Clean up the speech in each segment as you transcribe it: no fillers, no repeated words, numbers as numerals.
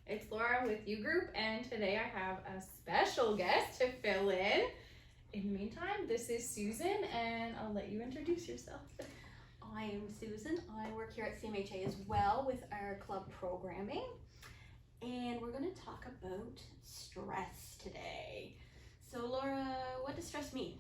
It's Laura with You Group, and today I have a special guest to fill in. In the meantime, this is Susan, and I'll let you introduce yourself. I'm Susan. I work here at CMHA as well with our club programming, and we're going to talk about stress today. So Laura, what does stress mean?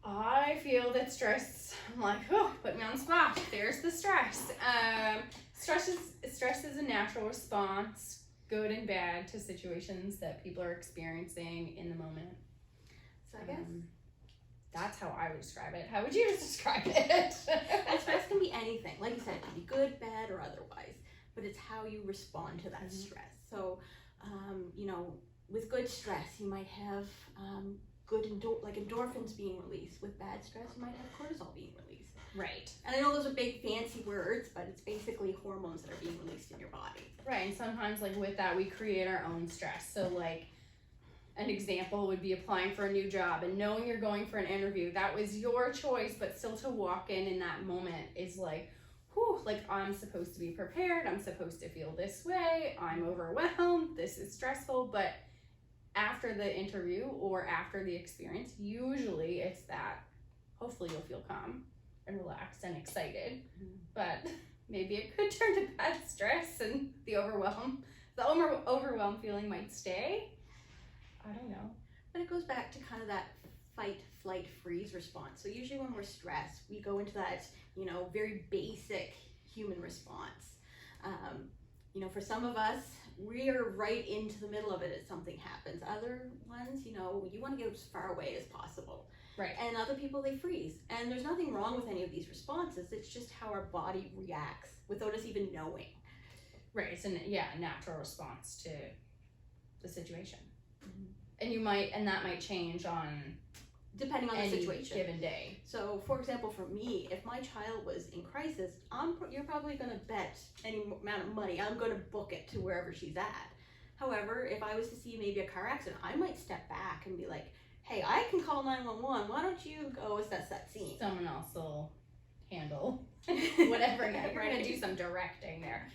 I feel that stress, I'm like, oh, put me on the spot. There's the stress. Stress is a natural response, good and bad, to situations that people are experiencing in the moment. So I guess that's how I would describe it. How would you describe it? stress can be anything. Like you said, it can be good, bad, or otherwise, but it's how you respond to that stress. So, with good stress, you might have good endorphins being released. With bad stress, you might have cortisol being released. Right. And I know those are big fancy words, but it's basically hormones that are being released in your body. Right, and sometimes with that we create our own stress. So an example would be applying for a new job and knowing you're going for an interview. That was your choice, but still to walk in that moment is I'm supposed to be prepared. I'm supposed to feel this way. I'm overwhelmed. This is stressful. But after the interview or after the experience, usually it's that hopefully you'll feel calm and relaxed and excited. But maybe it could turn to bad stress, and the overwhelm feeling might stay. I don't know. But it goes back to kind of that fight, flight, freeze response. So usually when we're stressed, we go into that, very basic human response. For some of us, we are right into the middle of it as something happens. Other ones, you want to get as far away as possible. Right. And other people, they freeze. And there's nothing wrong with any of these responses. It's just how our body reacts without us even knowing. Right. It's a natural response to the situation. And that might change depending on the situation, given day. So, for example, for me, if my child was in crisis, you're probably going to bet any amount of money I'm going to book it to wherever she's at. However, if I was to see maybe a car accident, I might step back and be like, "Hey, I can call 911. Why don't you go assess that scene?" Someone else will handle whatever. You're Right. going to do some directing there.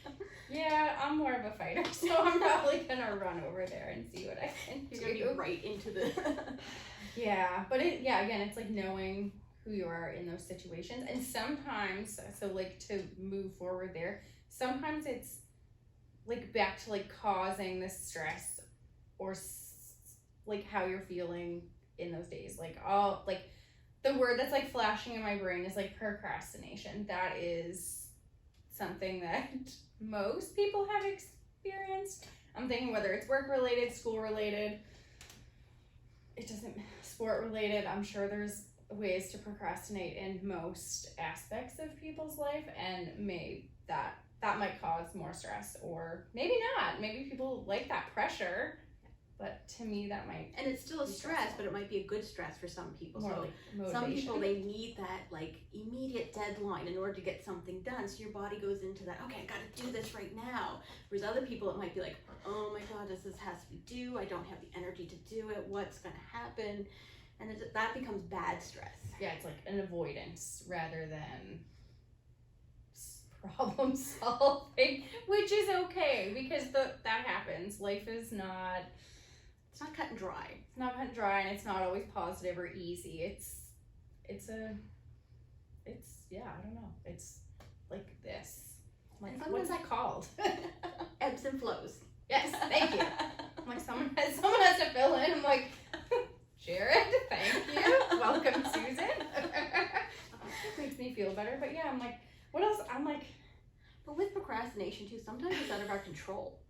Yeah, I'm more of a fighter, so I'm probably going to run over there and see what I can do. You're going to be right into the... Yeah, but again, it's knowing who you are in those situations. And sometimes, to move forward there, sometimes it's back to causing the stress or how you're feeling in those days. The word that's flashing in my brain is procrastination. That is something that most people have experienced. I'm thinking whether it's work related, school related, sport related. I'm sure there's ways to procrastinate in most aspects of people's life, and maybe that might cause more stress, or maybe not. Maybe people like that pressure. But to me, that might... And it's still a stress, but it might be a good stress for some people. More so some people, they need that immediate deadline in order to get something done. So your body goes into that, okay, I got to do this right now. Whereas other people, it might be like, oh my God, this has to be due. I don't have the energy to do it. What's going to happen? And that becomes bad stress. Yeah, it's an avoidance rather than problem solving, which is okay because that happens. Life is not... It's not cut and dry. It's not cut and dry, and it's not always positive or easy. I don't know. It's like this. What's that called? Ebbs and flows. Yes, thank you. I'm someone has to fill in. I'm like, Jared, thank you. Welcome, Susan. Makes me feel better. But yeah, I'm like, what else? I'm like... But with procrastination too, sometimes it's out of our control.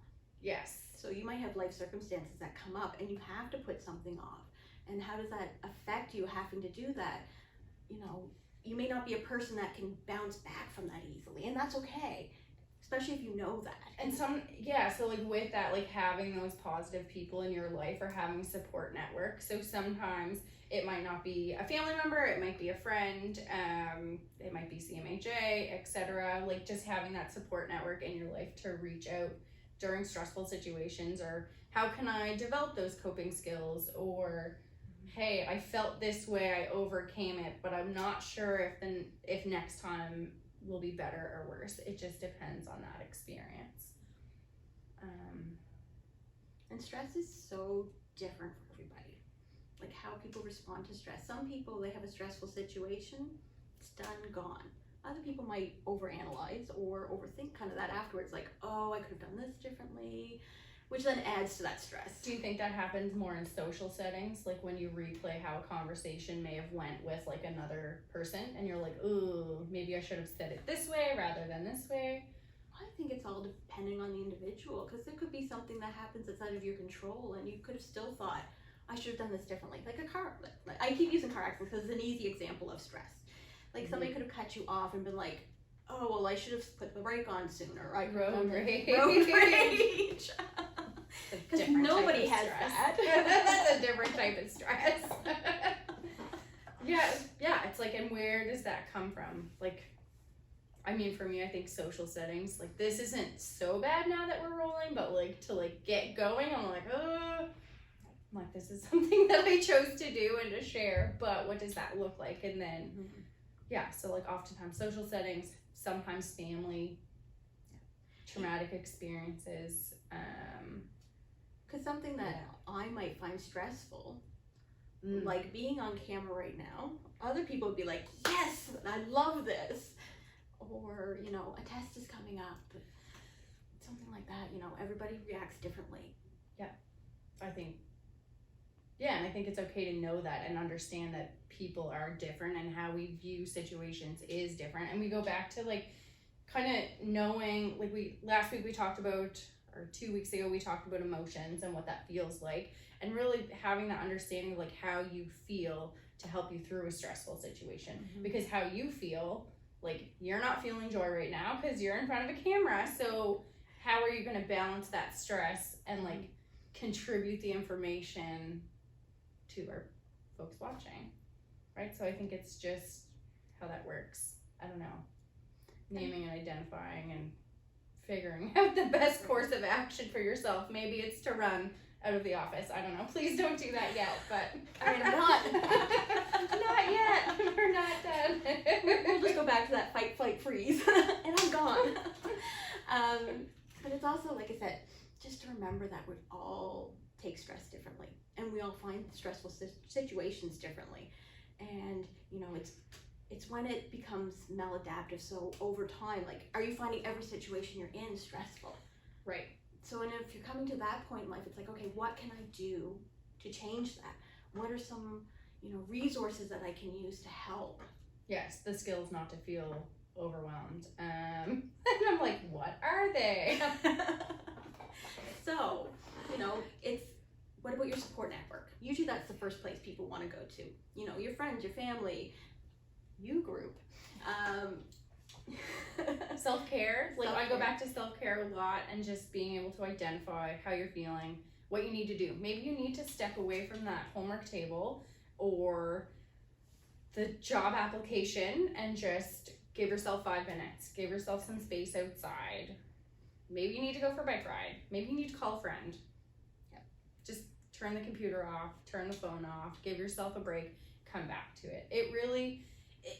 Yes. So you might have life circumstances that come up and you have to put something off. And how does that affect you having to do that? You may not be a person that can bounce back from that easily, and that's okay, especially if you know that. And with that, having those positive people in your life or having a support network. So sometimes it might not be a family member, it might be a friend, it might be CMHA, etc. Just having that support network in your life to reach out during stressful situations, or how can I develop those coping skills, or hey, I felt this way, I overcame it, but I'm not sure if next time will be better or worse. It just depends on that experience. And stress is so different for everybody. Like how people respond to stress. Some people, they have a stressful situation, it's done, gone. Other people might overanalyze or overthink kind of that afterwards, like, oh, I could have done this differently, which then adds to that stress. Do you think that happens more in social settings, like when you replay how a conversation may have went with like another person and you're like, ooh, maybe I should have said it this way rather than this way? I think it's all depending on the individual, because there could be something that happens that's out of your control and you could have still thought, I should have done this differently. Like a car, I keep using car accidents because it's an easy example of stress. Like somebody could have cut you off and been like, oh, well, I should have put the brake on sooner. I Road rage. Road rage. Because nobody has stress. that. That's a different type of stress. yeah, it's like, and where does that come from? Like, I mean, for me, I think social settings, like this isn't so bad now that we're rolling, but like to like get going, I'm like, I'm like, this is something that I chose to do and to share, but what does that look like? And then, yeah, so like oftentimes social settings, sometimes family, traumatic experiences. Because something that I might find stressful, like being on camera right now, other people would be like, yes, I love this. Or, you know, a test is coming up, something like that, you know, everybody reacts differently. Yeah, I think, and I think it's okay to know that and understand that people are different and how we view situations is different. And we go back to like kind of knowing, like last week we talked about, or 2 weeks ago we talked about emotions and what that feels like, and really having that understanding of like how you feel to help you through a stressful situation. Because how you feel, like you're not feeling joy right now because you're in front of a camera, so how are you going to balance that stress and like contribute the information to our folks watching, right? So I think it's just how that works. I don't know, naming and identifying and figuring out the best course of action for yourself. Maybe it's to run out of the office. I don't know. Please don't do that yet, but I mean, I'm not. Not yet. We're not done. We'll just go back to that fight, flight, freeze, and I'm gone. But it's also, like I said, just to remember that we all take stress differently, and we all find stressful situations differently. And, you know, it's when it becomes maladaptive. So over time, like, are you finding every situation you're in stressful? Right. So, and if you're coming to that point in life, it's like, okay, what can I do to change that? What are some, you know, resources that I can use to help? Yes, the skills not to feel overwhelmed. And I'm like, what are they? So, you know, it's, what about your support network? Usually that's the first place people want to go to. You know, your friends, your family, you group. Self-care. Like I go Self-care. back to self-care a lot, and just being able to identify how you're feeling, what you need to do. Maybe you need to step away from that homework table or the job application and just give yourself 5 minutes. Give yourself some space outside. Maybe you need to go for a bike ride. Maybe you need to call a friend. Yep. Just turn the computer off, turn the phone off, give yourself a break, come back to it. It really,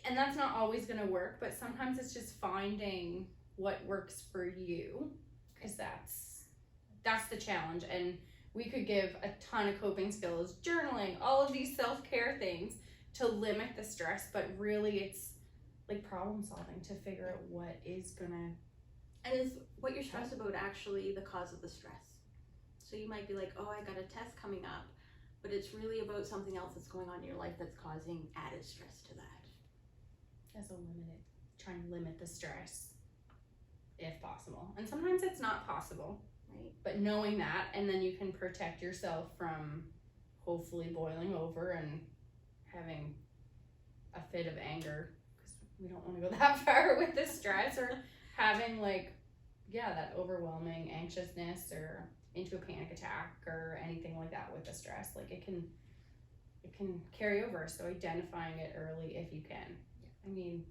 and that's not always going to work, but sometimes it's just finding what works for you, because that's the challenge. And we could give a ton of coping skills, journaling, all of these self-care things to limit the stress, but really it's like problem solving to figure out what is gonna. And is what you're stressed about actually the cause of the stress? So you might be like, oh, I got a test coming up, but it's really about something else that's going on in your life that's causing added stress to that. Trying to limit the stress if possible. And sometimes it's not possible, Right. but knowing that, and then you can protect yourself from hopefully boiling over and having a fit of anger, because we don't want to go that far with the stress, or having that overwhelming anxiousness or into a panic attack or anything like that with the stress. Like it can carry over. So identifying it early if you can. I mean,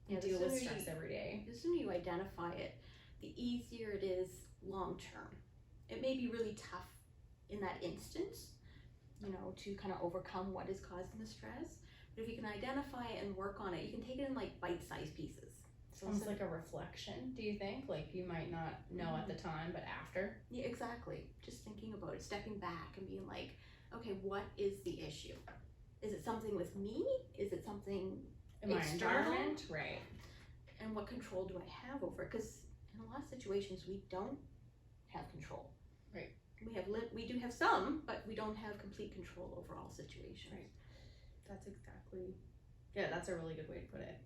you deal with stress every day. The sooner you identify it, the easier it is long term. It may be really tough in that instance, you know, to kind of overcome what is causing the stress. But if you can identify it and work on it, you can take it in like bite-sized pieces. So almost like a reflection, do you think? Like you might not know at the time, but after? Yeah, exactly. Just thinking about it, stepping back and being like, okay, what is the issue? Is it something with me? Is it something In my external? environment? Right. And what control do I have over it? Because in a lot of situations, we don't have control. Right. We do have some, but we don't have complete control over all situations. Right. That's exactly, yeah, that's a really good way to put it.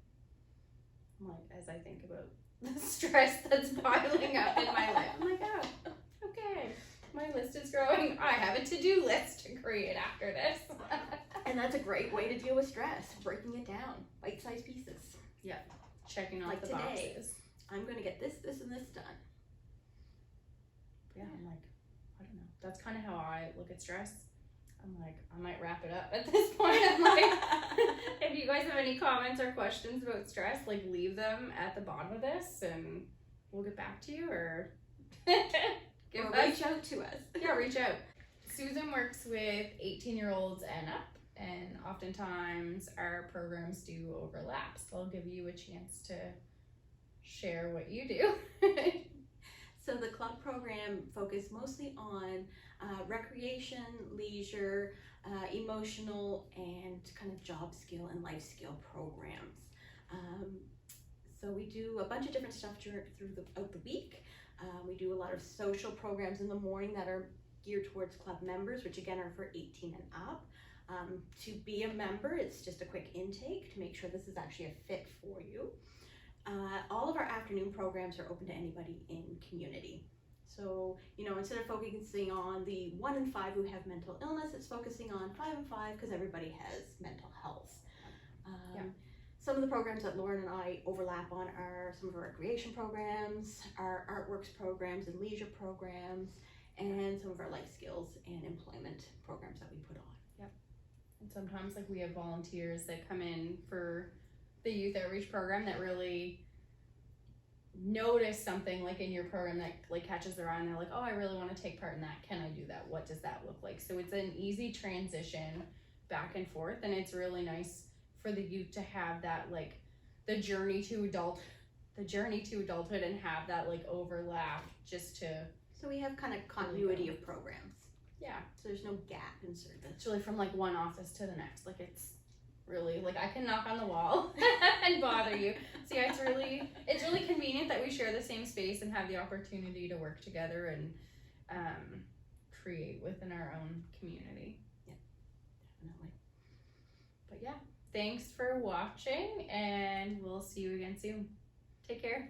Like, as I think about the stress that's piling up in my life, I'm like, oh, okay, my list is growing. I have a to-do list to create after this. And that's a great way to deal with stress, breaking it down, bite-sized pieces. Checking off Like the today. boxes. I'm going to get this, this, and this done. Yeah, I'm like, I don't know. That's kind of how I look at stress. I'm like, I might wrap it up at this point. I'm like, if you guys have any comments or questions about stress, like leave them at the bottom of this and we'll get back to you or reach out to us. Yeah, reach out. Susan works with 18-year-olds and up, and oftentimes our programs do overlap. So I'll give you a chance to share what you do. So the club program focused mostly on recreation, leisure, emotional, and kind of job skill and life skill programs. So we do a bunch of different stuff throughout the week. We do a lot of social programs in the morning that are geared towards club members, which again are for 18 and up. To be a member, it's just a quick intake to make sure this is actually a fit for you. All of our afternoon programs are open to anybody in community. So, instead of focusing on the 1 in 5 who have mental illness, it's focusing on 5 in 5 because everybody has mental health. Some of the programs that Lauren and I overlap on are some of our recreation programs, our artworks programs and leisure programs, and some of our life skills and employment programs that we put on. And sometimes like we have volunteers that come in for the youth outreach program that really notice something like in your program that like catches their eye and they're like, oh, I really want to take part in that. Can I do that? What does that look like? So it's an easy transition back and forth, and it's really nice for the youth to have that like the journey to adulthood and have that like overlap just to. So we have kind of continuity of programs. Yeah. So there's no gap in service. It's really from like one office to the next. Like it's really like I can knock on the wall and bother you. So yeah, it's really convenient that we share the same space and have the opportunity to work together and create within our own community. Yeah, definitely. But yeah, thanks for watching and we'll see you again soon. Take care.